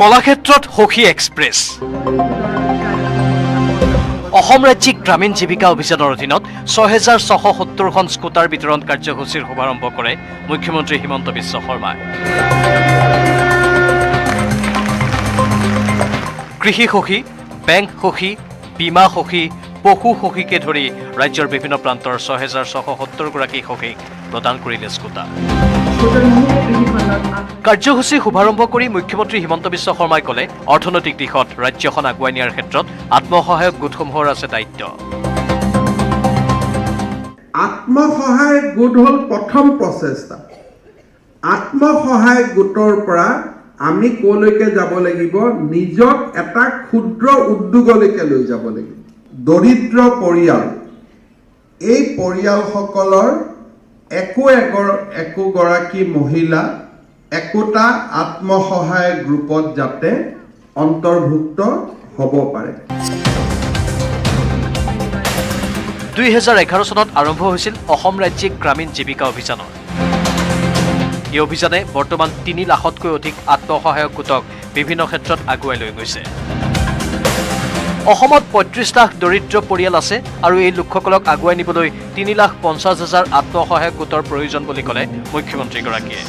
কলাক্ষেত্ৰত সখী এক্সপ্ৰেছ অসম ৰাজ্যিক গ্ৰামীণ জীৱিকা অভিযানৰ অধীনত ৬,৬৭০খন স্কুটাৰ বিতৰণ কাৰ্যসূচীৰ শুভাৰম্ভ কৰে মুখ্যমন্ত্ৰী হিমন্ত বিশ্ব শৰ্মাই। কৃষি সখী, বেংক সখী, বীমা সখী, পশু সখীকে ধৰি ৰাজ্যৰ বিভিন্ন প্ৰান্তৰ ৬,৬৭০গৰাকী সখীক প্ৰদান কৰিলে স্কুটাৰ। কাৰ্যসূচী শুভাৰম্ভ কৰি মুখ্যমন্ত্ৰী হিমন্ত বিশ্ব শৰ্মাই ক'লে, অৰ্থনৈতিক দিশত ৰাজ্যখন আগুৱাই নিয়াৰ ক্ষেত্ৰত আত্মসহায়ক গোটসমূহৰ আছে দায়িত্ব। আত্মসহায়ক গোট হ'ল প্ৰথম প্ৰচেষ্টা। আত্মসহায়ক গোটৰ পৰা আমি কলৈকে যাব লাগিব, নিজক এটা ক্ষুদ্ৰ উদ্যোগলৈকে লৈ যাব লাগিব। দৰিদ্ৰ পৰিয়াল, এই পৰিয়ালসকলৰ একোগৰাকী মহিলা একোটা আত্মসহায়ক গ্ৰুপত যাতে অন্তৰ্ভুক্ত হ'ব পাৰে। ২০১১ চনত আৰম্ভ হৈছিল অসম ৰাজ্যিক গ্ৰামীণ জীৱিকা অভিযানৰ। এই অভিযানে বৰ্তমান ৩ লাখতকৈ অধিক আত্মসহায়ক গোটক বিভিন্ন ক্ষেত্ৰত আগুৱাই লৈ গৈছে। অসমত ৩৫ লাখ দৰিদ্ৰ পৰিয়াল আছে আৰু এই লোকসকলক আগুৱাই নিবলৈ ৩,৫০,০০০ আত্মসহায়ক গোটৰ প্ৰয়োজন বুলি ক'লে মুখ্যমন্ত্ৰীগৰাকীয়ে।